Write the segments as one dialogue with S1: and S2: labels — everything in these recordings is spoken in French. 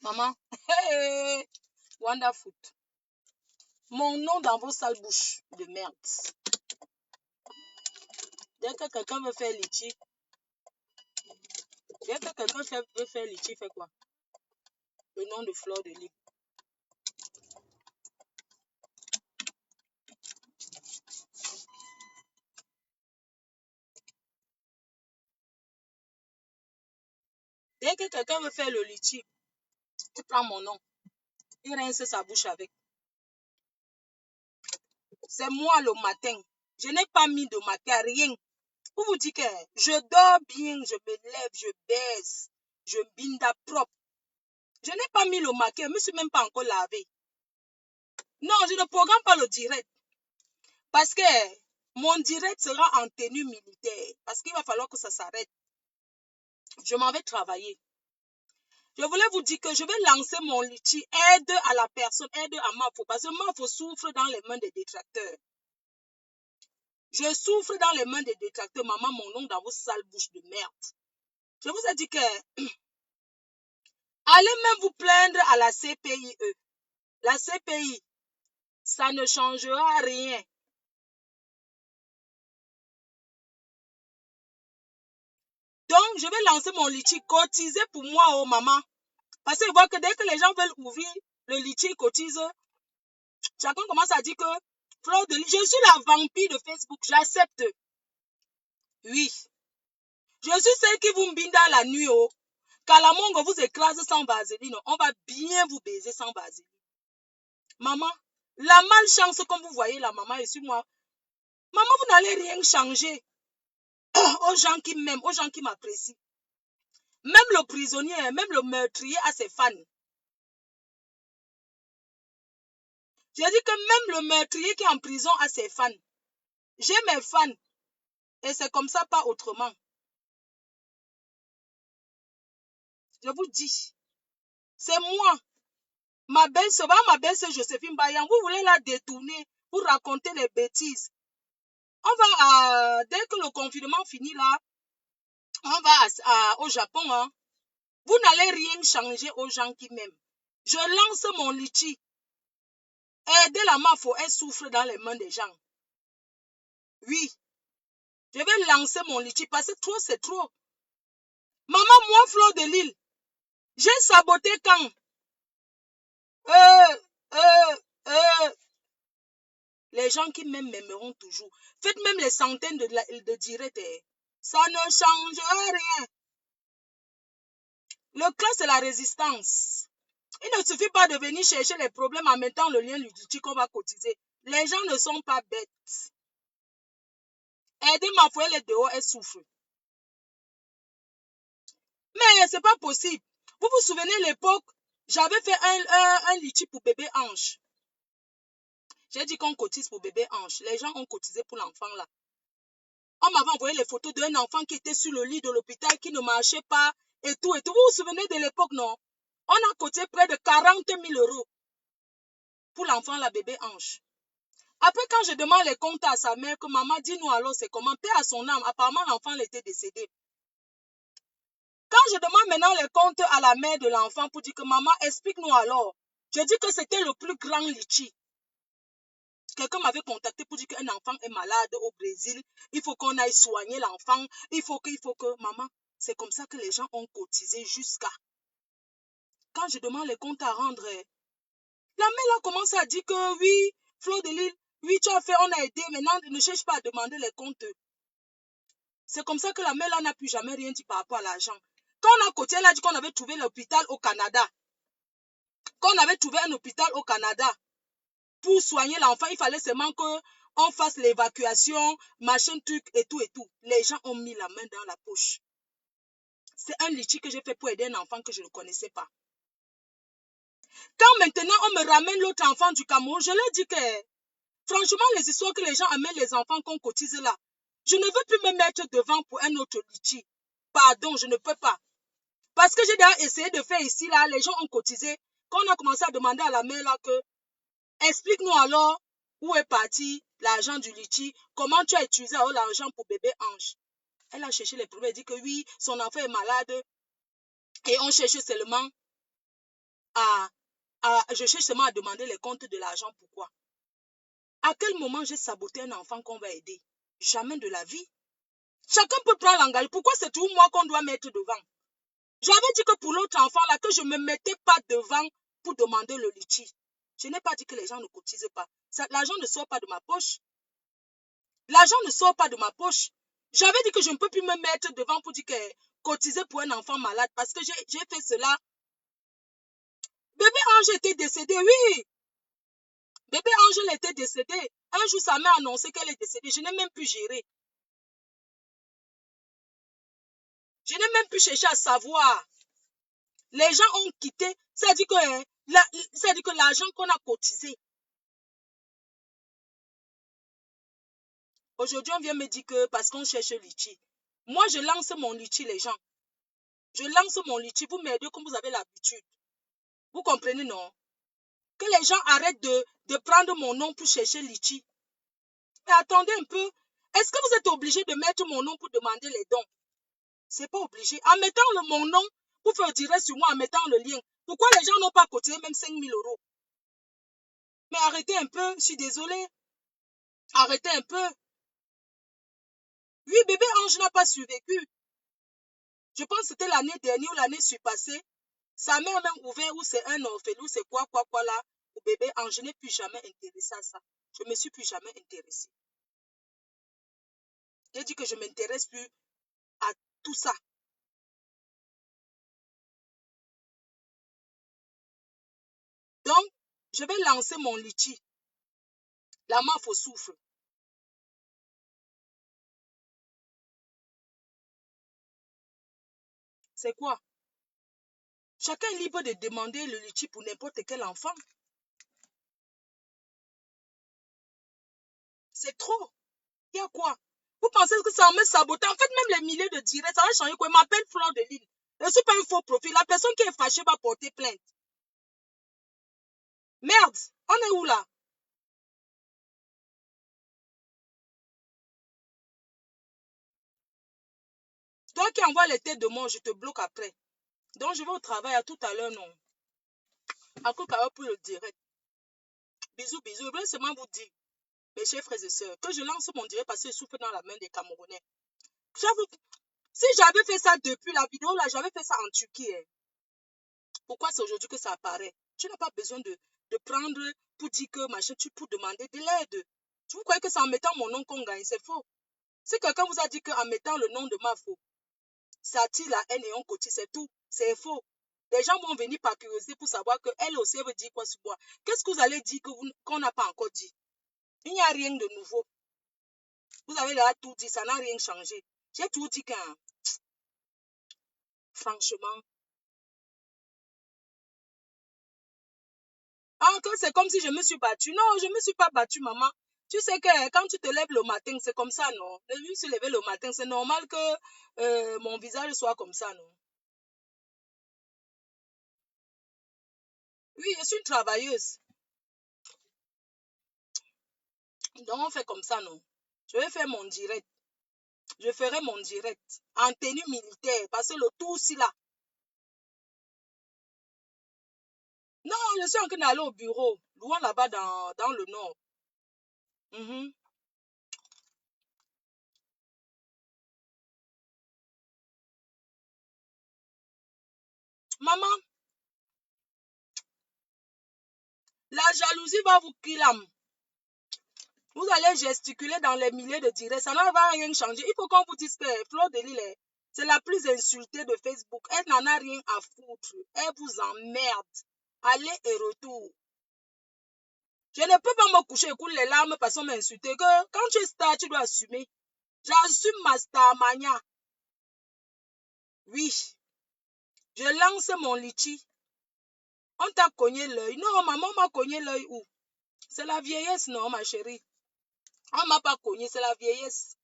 S1: Maman, hey, Wonderfoot. Mon nom dans vos sales bouches de merde. Dès que quelqu'un veut faire litchi, veut faire litchi, fait quoi? Le nom de Fleur de Lys. Dès que quelqu'un veut faire le litchi, tu prends mon nom. Il rince sa bouche avec. C'est moi le matin. Je n'ai pas mis de maquillage, rien. Pour vous dire que je dors bien, je me lève, je baise, je binda propre. Je n'ai pas mis le maquillage, je ne me suis même pas encore lavé. Non, je ne programme pas le direct. Parce que mon direct sera en tenue militaire. Parce qu'il va falloir que ça s'arrête. Je m'en vais travailler. Je voulais vous dire que je vais lancer mon litchi aide à la personne, aide à Mafo. Parce que Mafo souffre dans les mains des détracteurs. Je souffre dans les mains des détracteurs. Maman, mon nom dans vos sales bouches de merde. Je vous ai dit que allez même vous plaindre à la CPIE. La CPI, ça ne changera rien. Donc, je vais lancer mon litchi. Cotisez pour moi, oh maman. Parce qu'ils voient que dès que les gens veulent ouvrir le litchi, cotise. Chacun commence à dire que Fleur de Lys, je suis la vampire de Facebook. J'accepte. Oui. Je suis celle qui vous mbinde à la nuit. Oh. Kalamongo vous écrase sans vaseline. On va bien vous baiser sans vaseline. Maman, la malchance, comme vous voyez la maman, et sur moi. Maman, vous n'allez rien changer. Aux gens qui m'aiment, aux gens qui m'apprécient. Même le prisonnier, même le meurtrier a ses fans. J'ai dit que même le meurtrier qui est en prison a ses fans. J'ai mes fans. Et c'est comme ça, pas autrement. Je vous dis. C'est moi. Ma belle-sœur, Joséphine Bayan, vous voulez la détourner pour raconter les bêtises. On va, dès que le confinement finit là, on va au Japon. Hein. Vous n'allez rien changer aux gens qui m'aiment. Je lance mon litchi. Aider la Mafo, elle souffre dans les mains des gens. Oui. Je vais lancer mon litchi parce que trop, c'est trop. Maman, moi, Fleur de Lys, j'ai saboté quand? Les gens qui m'aiment m'aimeront toujours. Faites même les centaines de directs. Ça ne changera rien. Le cas, c'est la résistance. Il ne suffit pas de venir chercher les problèmes en mettant le lien du qu'on va cotiser. Les gens ne sont pas bêtes. Aidez ma foi, elle est dehors, elle souffre. Mais c'est pas possible. Vous vous souvenez l'époque, j'avais fait un litchi pour bébé Ange. J'ai dit qu'on cotise pour bébé Ange. Les gens ont cotisé pour l'enfant là. On m'avait envoyé les photos d'un enfant qui était sur le lit de l'hôpital, qui ne marchait pas et tout et tout. Vous vous souvenez de l'époque, non? On a cotisé près de 40 000 € pour l'enfant, la bébé Ange. Après, quand je demande les comptes à sa mère, que maman, dis-nous alors c'est comment, paix à son âme, apparemment l'enfant était décédé. Quand je demande maintenant les comptes à la mère de l'enfant pour dire que maman, explique-nous alors. Je dis que c'était le plus grand litchi. Quelqu'un m'avait contacté pour dire qu'un enfant est malade au Brésil. Il faut qu'on aille soigner l'enfant. Il faut que, maman, c'est comme ça que les gens ont cotisé jusqu'à. Quand je demande les comptes à rendre, la mère là commence à dire que oui, Fleur de Lys, oui, tu as fait, on a aidé. Maintenant, ne cherche pas à demander les comptes. C'est comme ça que la mère là n'a plus jamais rien dit par rapport à l'argent. Quand on a cotisé, elle a dit qu'on avait trouvé l'hôpital au Canada. Qu'on avait trouvé un hôpital au Canada. Pour soigner l'enfant, il fallait seulement qu'on fasse l'évacuation, machin, truc et tout et tout. Les gens ont mis la main dans la poche. C'est un litchi que j'ai fait pour aider un enfant que je ne connaissais pas. Quand maintenant on me ramène l'autre enfant du Cameroun, je leur dis que, franchement, les histoires que les gens amènent les enfants qu'on cotise là, je ne veux plus me mettre devant pour un autre litchi. Pardon, je ne peux pas. Parce que j'ai déjà essayé de faire ici, là, les gens ont cotisé. Quand on a commencé à demander à la mère là que, explique-nous alors où est parti l'argent du litchi, comment tu as utilisé l'argent pour bébé Ange. Elle a cherché les problèmes, elle dit que oui, son enfant est malade et on cherche seulement je cherche seulement à demander les comptes de l'argent. Pourquoi? À quel moment j'ai saboté un enfant qu'on va aider? Jamais de la vie. Chacun peut prendre l'engagement. Pourquoi c'est toujours moi qu'on doit mettre devant? J'avais dit que pour l'autre enfant là, que je ne me mettais pas devant pour demander le litchi. Je n'ai pas dit que les gens ne cotisent pas. L'argent ne sort pas de ma poche. L'argent ne sort pas de ma poche. J'avais dit que je ne peux plus me mettre devant pour dire que cotiser pour un enfant malade parce que j'ai fait cela. Bébé Ange était décédé, oui. Bébé Angèle était décédée. Un jour, sa mère a annoncé qu'elle est décédée. Je n'ai même plus géré. Je n'ai même plus cherché à savoir. Les gens ont quitté. Ça dit que l'argent qu'on a cotisé. Aujourd'hui, on vient me dire que parce qu'on cherche litchi. Moi, je lance mon litchi, les gens. Je lance mon litchi. Vous m'aidez comme vous avez l'habitude. Vous comprenez, non? Que les gens arrêtent de prendre mon nom pour chercher litchi. Mais attendez un peu. Est-ce que vous êtes obligé de mettre mon nom pour demander les dons? C'est pas obligé. En mettant mon nom pour faire direct sur moi, en mettant le lien. Pourquoi les gens n'ont pas cotisé même 5 000 euros? Mais arrêtez un peu. Je suis désolée. Arrêtez un peu. Oui, bébé Ange n'a pas survécu. Je pense que c'était l'année dernière ou l'année surpassée. Sa mère a même ouvert où c'est un orphelin, c'est quoi là, au bébé Ange. Je n'ai plus jamais intéressé à ça. Je ne me suis plus jamais intéressée. J'ai dit que je ne m'intéresse plus à tout ça. Donc, je vais lancer mon litchi. La maf au souffle. C'est quoi? Chacun est libre de demander le litchi pour n'importe quel enfant. C'est trop. Il y a quoi? Vous pensez que ça va me saboter? En fait, même les milliers de directs, ça va changer quoi? Il m'appelle Fleur de Lille. Je ne suis pas un faux profil. La personne qui est fâchée va porter plainte. Merde, on est où là? Toi qui envoies les têtes de moi, je te bloque après. Donc, je vais au travail à tout à l'heure, non. À tout à l'heure pour le direct. Bisous, bisous. Je voulais seulement vous dire, mes chers frères et sœurs, que je lance mon direct parce que je souffre dans la main des Camerounais. Si j'avais fait ça depuis la vidéo, là, j'avais fait ça en Turquie. Hein. Pourquoi c'est aujourd'hui que ça apparaît? Tu n'as pas besoin de prendre pour dire que machin, pour demander de l'aide. Vous croyez que c'est en mettant mon nom qu'on gagne? C'est faux. Si quelqu'un vous a dit qu'en mettant le nom de ma faux, ça attire la haine et on cotise, c'est tout. C'est faux. Les gens vont venir par curiosité pour savoir qu'elle aussi veut dire quoi sur moi. Qu'est-ce que vous allez dire qu'on n'a pas encore dit? Il n'y a rien de nouveau. Vous avez là tout dit, ça n'a rien changé. J'ai tout dit quand, franchement. Ah, que c'est comme si je me suis battue. Non, je ne me suis pas battue, maman. Tu sais que quand tu te lèves le matin, c'est comme ça, non? Je me suis levée le matin, c'est normal que mon visage soit comme ça, non? Oui, je suis une travailleuse. Donc, on fait comme ça, non? Je vais faire mon direct. Je ferai mon direct en tenue militaire parce que le tout, si là. Non, je suis en train d'aller au bureau, loin là-bas dans le nord. Mhm. Maman, la jalousie va vous killer. Vous allez gesticuler dans les milliers de directs. Ça ne va rien changer. Il faut qu'on vous dise que Fleur de Lille, c'est la plus insultée de Facebook. Elle n'en a rien à foutre. Elle vous emmerde. Aller et retour. Je ne peux pas me coucher et couler les larmes parce qu'on m'a insulté. Que quand tu es star, tu dois assumer. J'assume ma starmania. Oui. Je lance mon litchi. On t'a cogné l'œil. Non, maman m'a cogné l'œil où? C'est la vieillesse, non, ma chérie. On m'a pas cogné, c'est la vieillesse.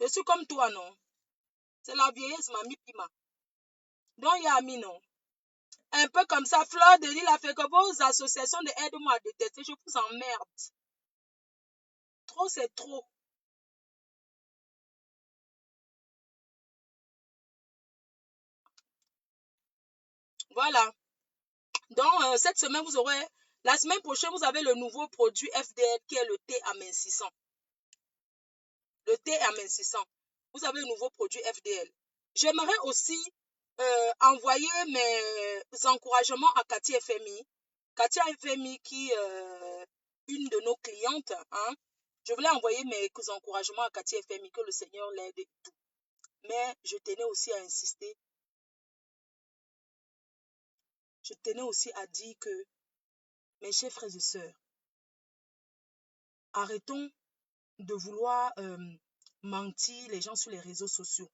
S1: Je suis comme toi, non? C'est la vieillesse, mamie Pima. Donc, il y a mis, non? Un peu comme ça, Fleur de Lille a fait que vos associations de aide-moi à détester, je vous emmerde. Trop, c'est trop. Voilà. Donc, cette semaine, vous aurez... La semaine prochaine, vous avez le nouveau produit FDL qui est le thé amincissant. Le thé amincissant. Vous avez le nouveau produit FDL. J'aimerais aussi envoyer mes encouragements à Cathy FMI. Cathy FMI qui une de nos clientes. Hein. Je voulais envoyer mes encouragements à Cathy FMI, que le Seigneur l'aide et tout. Mais je tenais aussi à insister. Je tenais aussi à dire que, mes chers frères et sœurs, arrêtons de vouloir mentir les gens sur les réseaux sociaux.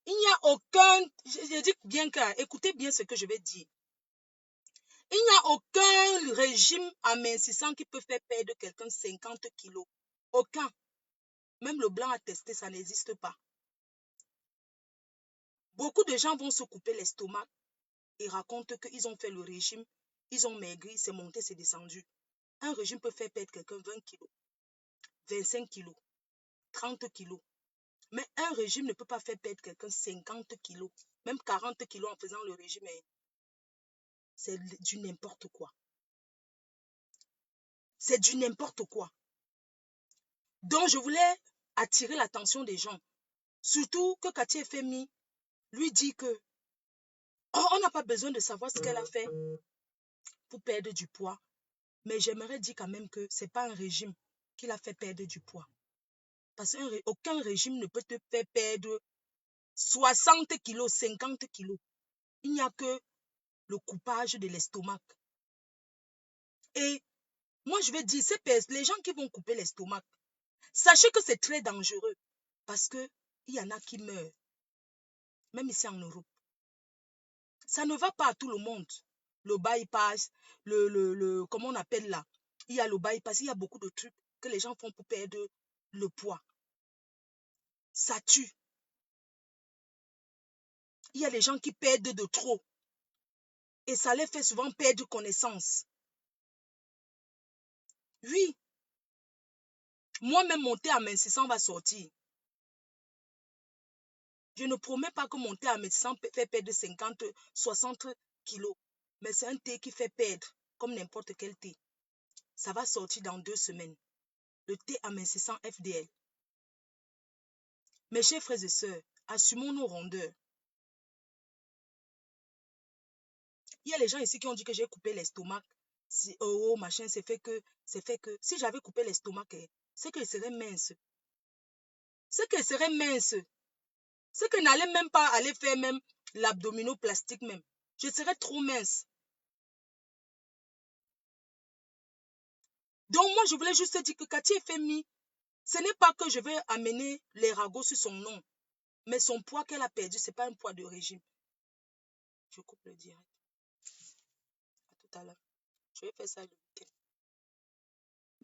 S1: Il n'y a aucun, je dis bien que, écoutez bien ce que je vais dire. Il n'y a aucun régime amincissant qui peut faire perdre quelqu'un 50 kilos. Aucun. Même le blanc à tester, ça n'existe pas. Beaucoup de gens vont se couper l'estomac et racontent qu'ils ont fait le régime, ils ont maigri, c'est monté, c'est descendu. Un régime peut faire perdre quelqu'un 20 kilos, 25 kilos, 30 kilos. Mais un régime ne peut pas faire perdre quelqu'un 50 kilos, même 40 kilos en faisant le régime. C'est du n'importe quoi. C'est du n'importe quoi. Donc, je voulais attirer l'attention des gens. Surtout que Cathy FMI lui dit que on n'a pas besoin de savoir ce qu'elle a fait pour perdre du poids. Mais j'aimerais dire quand même que ce n'est pas un régime qui l'a fait perdre du poids. Parce qu'aucun régime ne peut te faire perdre 60 kilos, 50 kilos. Il n'y a que le coupage de l'estomac. Et moi, je vais dire, les gens qui vont couper l'estomac, sachez que c'est très dangereux. Parce qu'il y en a qui meurent. Même ici en Europe. Ça ne va pas à tout le monde. Le bypass, comment on appelle là? Il y a le bypass, il y a beaucoup de trucs que les gens font pour perdre le poids. Ça tue. Il y a des gens qui perdent de trop. Et ça les fait souvent perdre connaissance. Oui. Moi-même, mon thé amincissant va sortir. Je ne promets pas que mon thé amincissant fait perdre 50, 60 kilos. Mais c'est un thé qui fait perdre, comme n'importe quel thé. Ça va sortir dans 2 semaines. Le thé amincissant FDL. Mes chers frères et sœurs, assumons nos rondeurs. Il y a les gens ici qui ont dit que j'ai coupé l'estomac. Oh, machin, c'est fait que. Si j'avais coupé l'estomac, c'est que je serais mince. C'est que je serais mince. C'est que je n'allais même pas aller faire même l'abdominoplastique même. Je serais trop mince. Donc moi, je voulais juste dire que Cathy FMI, ce n'est pas que je vais amener les ragots sur son nom. Mais son poids qu'elle a perdu, ce n'est pas un poids de régime. Je coupe le direct. À tout à l'heure. Je vais faire ça le week-end.